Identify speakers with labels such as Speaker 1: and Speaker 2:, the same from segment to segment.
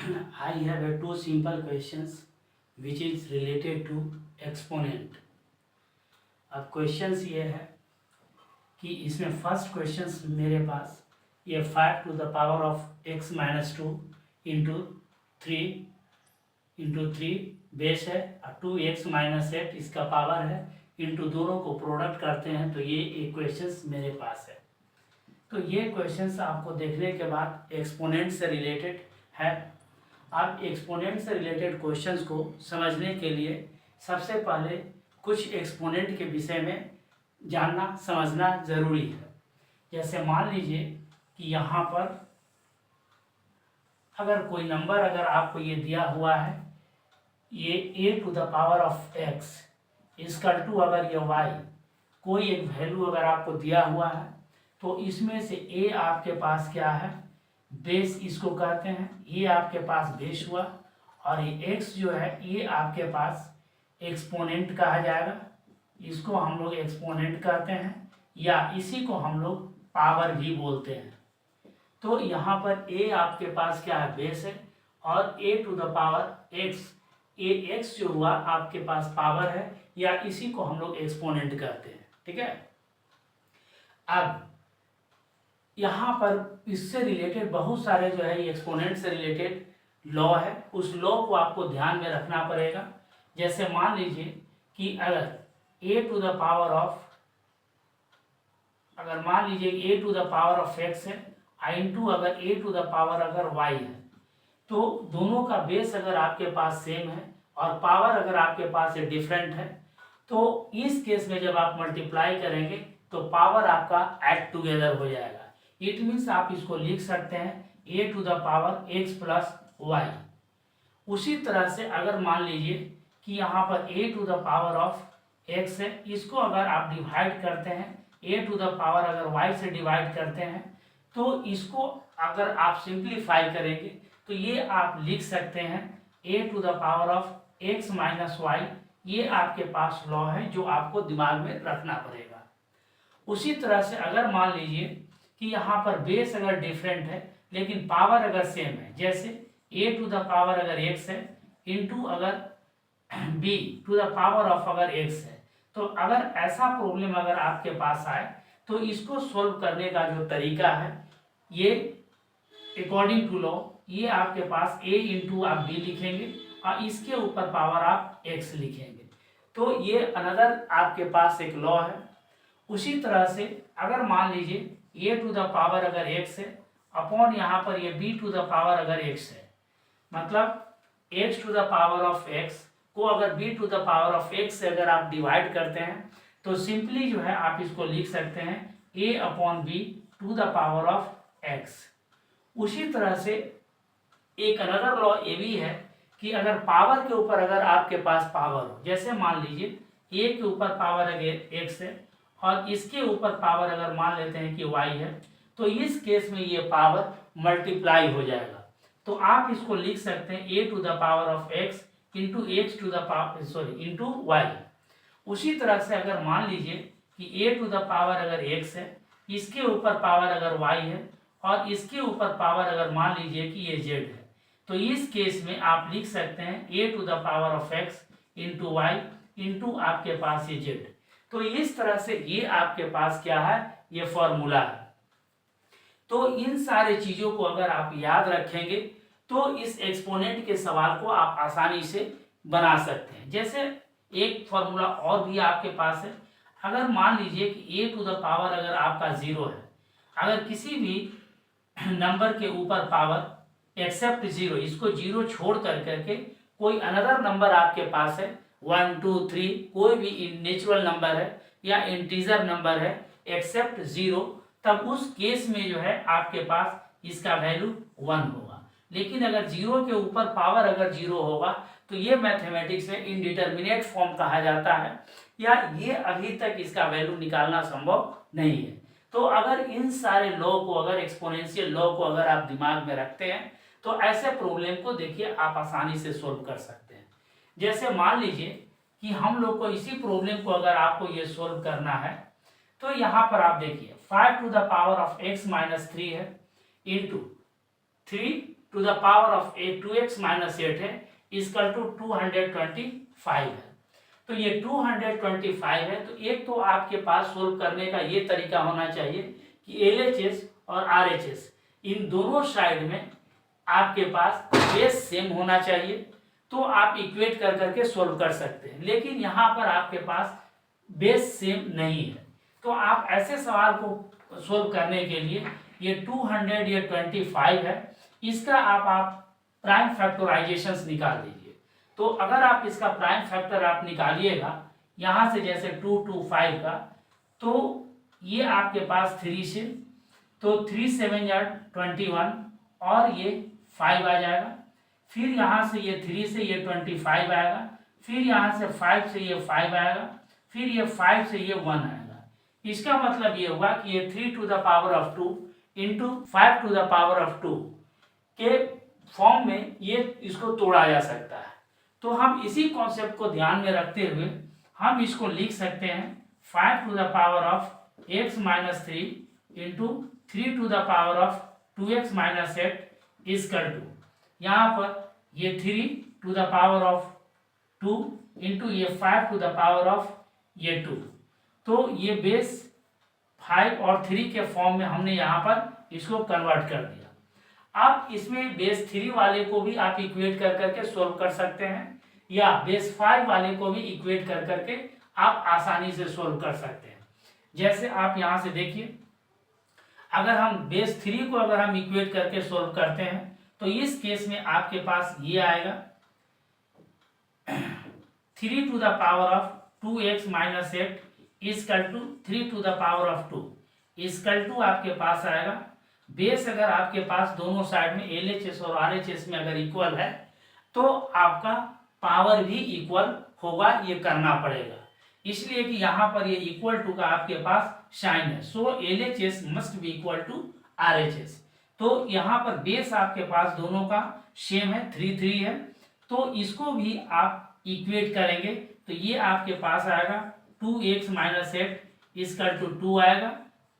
Speaker 1: I have a two simple questions which is related to exponent. अब questions ये है कि इसमें फर्स्ट क्वेश्चंस मेरे पास ये 5 to the power of x minus two into three base है और 2x माइनस एट इसका पावर है इंटू दोनों को प्रोडक्ट करते हैं तो ये एक क्वेश्चंस मेरे पास है। तो ये क्वेश्चंस आपको देखने के बाद एक्सपोनेंट से रिलेटेड है। आप एक्सपोनेंट से रिलेटेड क्वेश्चंस को समझने के लिए सबसे पहले कुछ एक्सपोनेंट के विषय में जानना समझना ज़रूरी है। जैसे मान लीजिए कि यहाँ पर अगर कोई नंबर अगर आपको ये दिया हुआ है, ये a to the power of x equal to अगर ये y कोई एक वैल्यू अगर आपको दिया हुआ है तो इसमें से a आपके पास क्या है, बेस इसको कहते हैं, ये आपके पास बेस हुआ और ये x जो है ये आपके पास एक्सपोनेंट कहा जाएगा, इसको हम लोग एक्सपोनेंट कहते हैं या इसी को हम लोग पावर भी बोलते हैं। तो यहाँ पर a आपके पास क्या है, बेस है और a to the power x, ये x जो हुआ आपके पास पावर है या इसी को हम लोग एक्सपोनेंट कहते हैं। ठीक है, अब यहाँ पर इससे रिलेटेड बहुत सारे जो है एक्सपोनेंट से रिलेटेड लॉ है, उस लॉ को आपको ध्यान में रखना पड़ेगा। जैसे मान लीजिए कि अगर a to the power of, अगर मान लीजिए a to the power of x है इंटू अगर a टू द पावर अगर y है, तो दोनों का बेस अगर आपके पास सेम है और पावर अगर आपके पास डिफरेंट है, तो इस केस में जब आप मल्टीप्लाई करेंगे तो पावर आपका ऐड टुगेदर हो जाएगा। इट मीन्स आप इसको लिख सकते हैं a to the power x plus y. उसी तरह से अगर मान लीजिए कि यहाँ पर a to the power of x है, इसको अगर आप डिवाइड करते हैं a टू द पावर अगर y से डिवाइड करते हैं तो इसको अगर आप सिंप्लीफाई करेंगे तो ये आप लिख सकते हैं a to the power of x minus y. ये आपके पास लॉ है जो आपको दिमाग में रखना पड़ेगा। उसी तरह से अगर मान लीजिए कि यहाँ पर बेस अगर डिफरेंट है लेकिन पावर अगर सेम है, जैसे a टू द पावर अगर x है इंटू अगर b to the power of अगर x है, तो अगर ऐसा प्रॉब्लम अगर आपके पास आए तो इसको सोल्व करने का जो तरीका है ये अकॉर्डिंग टू लॉ, ये आपके पास a इंटू आप b लिखेंगे और इसके ऊपर पावर आप x लिखेंगे, तो ये अनदर आपके पास एक लॉ है। उसी तरह से अगर मान लीजिए a टू द पावर अगर x है अपॉन यहाँ पर ये b टू द पावर अगर x है, मतलब x to the power of x को अगर b to the power of x से अगर आप डिवाइड करते हैं तो सिंपली जो है आप इसको लिख सकते हैं a upon b to the power of x। उसी तरह से एक अनदर लॉ ये भी है कि अगर पावर के ऊपर अगर आपके पास पावर हो, जैसे मान लीजिए a के ऊपर पावर अगर x है और इसके ऊपर पावर अगर मान लेते हैं कि y है, तो इस केस में ये पावर मल्टीप्लाई हो जाएगा। तो आप इसको लिख सकते हैं a to the power of x into x to the power into y. उसी तरह से अगर मान लीजिए कि a टू द पावर अगर x है, इसके ऊपर पावर अगर y है और इसके ऊपर पावर अगर मान लीजिए कि ये z है, तो इस केस में आप लिख सकते हैं a to the power of x into y into आपके पास ये z। तो इस तरह से ये आपके पास क्या है, ये फॉर्मूला है। तो इन सारे चीजों को अगर आप याद रखेंगे तो इस एक्सपोनेंट के सवाल को आप आसानी से बना सकते हैं। जैसे एक फॉर्मूला और भी आपके पास है, अगर मान लीजिए कि a टू द पावर अगर आपका 0 है, अगर किसी भी नंबर के ऊपर पावर एक्सेप्ट 0, इसको 0 छोड़ करके कोई अनदर नंबर आपके पास है 1 2 3, कोई भी नेचुरल नंबर है या इंटीजर नंबर है एक्सेप्ट 0, तब उस केस में जो है आपके पास इसका वैल्यू 1 होगा। लेकिन अगर 0 के ऊपर पावर अगर 0 होगा तो ये मैथमेटिक्स में इनडिटर्मिनेट फॉर्म कहा जाता है या ये अभी तक इसका वैल्यू निकालना संभव नहीं है। तो अगर इन सारे लॉ को, अगर एक्सपोनेंशियल लॉ को अगर आप दिमाग में रखते हैं तो ऐसे प्रॉब्लम को देखिए आप आसानी से सोल्व कर सकते हैं। जैसे मान लीजिए कि हम लोग को इसी प्रॉब्लम को अगर आपको ये सोल्व करना है तो यहाँ पर आप देखिए 5 to the power of x minus 3 है into 3 to the power of 2x minus 8 है इक्वल टू 225 है। तो ये 225 है। तो एक तो आपके पास सोल्व करने का ये तरीका होना चाहिए कि LHS और RHS इन दोनों साइड में आपके पास बेस सेम होना चाहिए, तो आप इक्वेट कर करके सोल्व कर सकते हैं। लेकिन यहाँ पर आपके पास बेस सेम नहीं है, तो आप ऐसे सवाल को सोल्व करने के लिए ये 200 ये 25 है, इसका आप प्राइम फैक्टराइजेशंस निकाल दीजिए। तो अगर आप इसका प्राइम फैक्टर आप निकालिएगा यहाँ से, जैसे 2 to 5 का, तो ये आपके पास 3 से, तो 3 7 या 21 और ये 5 आ जाएगा। फिर यहाँ से ये 3 से ये 25 आएगा, फिर यहाँ से 5 से ये 5 आएगा, फिर ये 5 से ये 1 आएगा। इसका मतलब ये हुआ कि ये 3 to the power of 2 into 5 to the power of 2 के फॉर्म में ये इसको तोड़ा जा सकता है। तो हम इसी कॉन्सेप्ट को ध्यान में रखते हुए हम इसको लिख सकते हैं 5 to the power of x minus 3 into 3 to the power of 2x minus 8 equal to, यहाँ पर ये 3 to the power of 2 into ये 5 to the power of ये 2। तो ये बेस 5 और 3 के फॉर्म में हमने यहाँ पर इसको कन्वर्ट कर दिया। आप इसमें बेस 3 वाले को भी आप इक्वेट कर करके सोल्व कर सकते हैं, या बेस 5 वाले को भी इक्वेट कर करके आप आसानी से सोल्व कर सकते हैं। जैसे आप यहाँ से देखिए, अगर हम बेस 3 को अगर हम इक्वेट करके सोल्व करते हैं तो इस केस में आपके पास ये आएगा 3 to the power of 2x minus 8 equal to 3 to the power of 2 equal to आपके पास आएगा। बेस अगर आपके पास दोनों साइड में LHS और RHS में अगर इक्वल है तो आपका पावर भी इक्वल होगा, ये करना पड़ेगा, इसलिए कि यहाँ पर ये इक्वल टू का आपके पास साइन है। So LHS must be equal to RHS। तो यहाँ पर बेस आपके पास दोनों का सेम है, 3 3 है, तो इसको भी आप इक्वेट करेंगे तो ये आपके पास आएगा 2x माइनस 8 इक्वल टू 2 आएगा।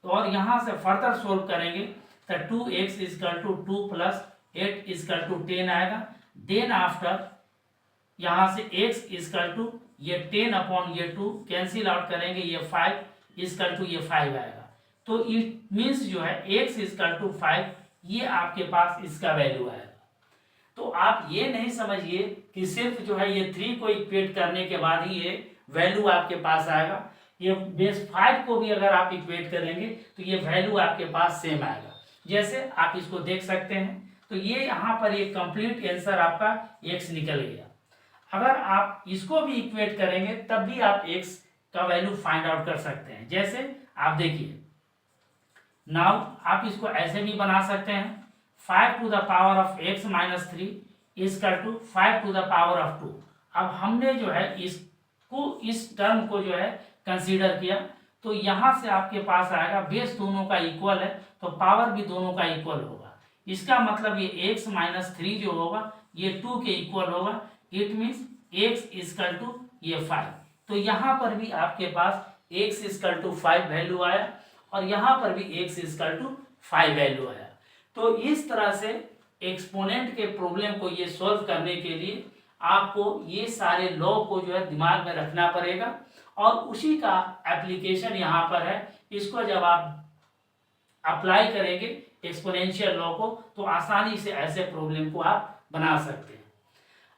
Speaker 1: और यहाँ से फर्दर सोल्व करेंगे तो 2x equal to 2 plus 8 equal to 10 आएगा। देन आफ्टर यहाँ से x इक्वल टू ये 10 अपॉन ये 2 कैंसिल आउट करेंगे, ये 5 इक्वल टू ये 5 आएगा। तो इट मीन्स जो है x इक्वल टू 5, ये आपके पास इसका वैल्यू आएगा। तो आप ये नहीं समझिए कि सिर्फ जो है ये 3 को इक्वेट करने के बाद ही ये वैल्यू आपके पास आएगा, ये बेस 5 को भी अगर आप इक्वेट करेंगे तो ये वैल्यू आपके पास सेम आएगा। जैसे आप इसको देख सकते हैं, तो ये यहाँ पर ये कंप्लीट आंसर आपका x निकल गया। अगर आप इसको भी इक्वेट करेंगे तब भी आप x का वैल्यू फाइंड आउट कर सकते हैं। जैसे आप देखिए, नाउ आप इसको ऐसे भी बना सकते हैं 5 to the power of x minus 3 equal to 5 to the power of 2। अब हमने जो है इसको, इस टर्म को जो है कंसीडर किया, तो यहाँ से आपके पास आएगा बेस दोनों का इक्वल है तो पावर भी दोनों का इक्वल होगा। इसका मतलब ये x माइनस 3 जो होगा ये 2 के इक्वल होगा। It means x equal to ये 5। तो यहाँ पर भी आपके पास x इक्वल टू 5 वैल्यू आया और यहाँ पर भी x इक्वल टू 5 वैल्यू आया। तो इस तरह से एक्सपोनेंट के प्रॉब्लम को ये सॉल्व करने के लिए आपको ये सारे लॉ को जो है दिमाग में रखना पड़ेगा, और उसी का एप्लीकेशन यहाँ पर है। इसको जब आप अप्लाई करेंगे एक्सपोनेंशियल लॉ को तो आसानी से ऐसे प्रॉब्लम को आप बना सकते हैं।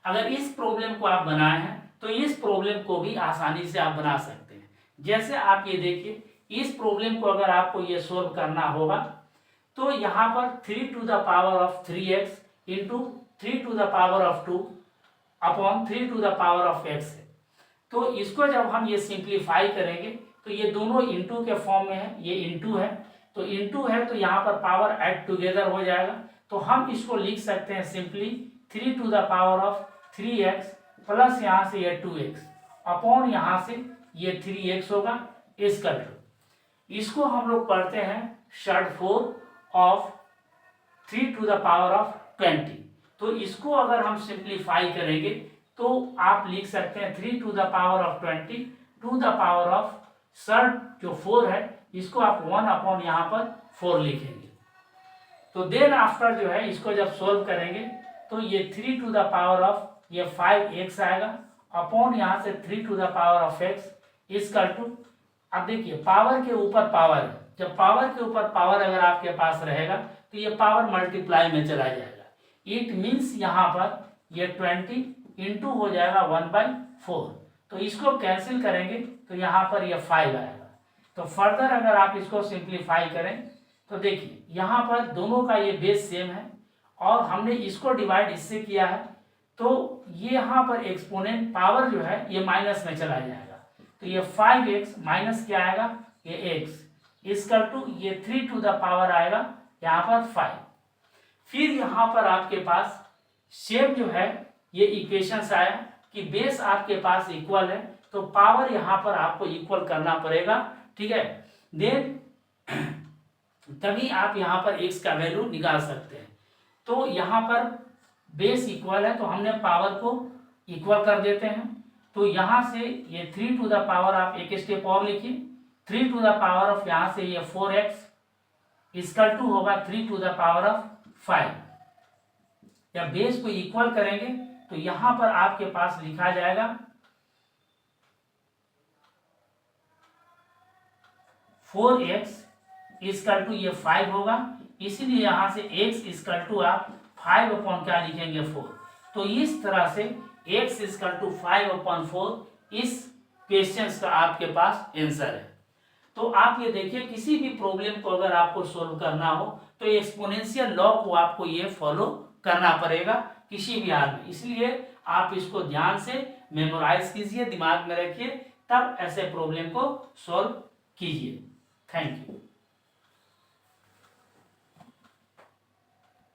Speaker 1: अगर इस प्रॉब्लम को आप बनाए हैं तो इस प्रॉब्लम को भी आसानी से आप बना सकते हैं। जैसे आप ये देखिए, इस प्रॉब्लम को अगर आपको ये सोल्व करना होगा तो यहाँ पर 3 to the power of 3x into 3 to the power of 2 upon 3 to the power of x है। तो इसको जब हम ये सिंप्लीफाई करेंगे तो ये दोनों इंटू के फॉर्म में है, ये इंटू है, तो इंटू है तो यहाँ पर पावर ऐड टुगेदर हो जाएगा। तो हम इसको लिख सकते हैं simply 3 to the power of 3x plus यहाँ से ये 2x अपॉन यहाँ से ये 3x होगा इक्वल टू, इसको हम लोग पढ़ते हैं short form of 3 to the power of 20। तो इसको अगर हम सिंप्लीफाई करेंगे तो आप लिख सकते हैं 3 to the power of 20 to the power of short जो 4 है इसको आप 1 अपॉन यहाँ पर 4 लिखेंगे। तो देन आफ्टर जो है इसको जब सोल्व करेंगे तो ये 3 टू द पावर ऑफ ये 5x आएगा अपॉन यहाँ से 3 to the power of x equal to, अब देखिए पावर के ऊपर पावर है, जब पावर के ऊपर पावर अगर आपके पास रहेगा तो ये पावर मल्टीप्लाई में चला जाएगा। इट मीन्स यहाँ पर ये 20 इंटू हो जाएगा 1/4, तो इसको कैंसिल करेंगे तो यहाँ पर ये 5 आएगा। तो फर्दर अगर आप इसको सिंप्लीफाई करें तो देखिए यहाँ पर दोनों का ये बेस सेम है और हमने इसको डिवाइड इससे किया है, तो ये यहाँ पर एक्सपोनेंट पावर जो है ये माइनस में चला जाएगा। तो ये 5x माइनस क्या आएगा, ये x इक्वल टू ये 3 टू द पावर आएगा यहाँ पर 5। फिर यहाँ पर आपके पास सेम जो है ये इक्वेशंस आया कि बेस आपके पास इक्वल है तो पावर यहाँ पर आपको इक्वल करना पड़ेगा, ठीक है। देन तभी आप यहाँ पर x का वैल्यू निकाल सकते हैं। तो यहाँ पर बेस इक्वल है तो हमने पावर को इक्वल कर देते हैं। तो यहाँ से ये 3 टू द पावर आप एक स्टेप और लिखिए, 3 टू द पावर ऑफ यहाँ से ये 4x इक्वल टू होगा 3 टू द पावर ऑफ 5। जब बेस को इक्वल करेंगे तो यहाँ पर आपके पास लिखा जाएगा 4x इक्वल टू ये 5 होगा, इसीलिए यहाँ से x इक्वल टू आप 5 अपॉन क्या लिखेंगे 4। तो इस तरह से x इक्वल टू 5/4 इस क्वेश्चन का आपके पास आंसर है। तो आप ये देखिए किसी भी प्रॉब्लम को अगर आपको सोल्व करना हो तो एक्सपोनेंशियल लॉ को आपको ये फॉलो करना पड़ेगा किसी भी हाल में, इसलिए आप इसको ध्यान से मेमोराइज कीजिए, दिमाग में रखिए, तब ऐसे प्रॉब्लम को सॉल्व कीजिए। Thank you.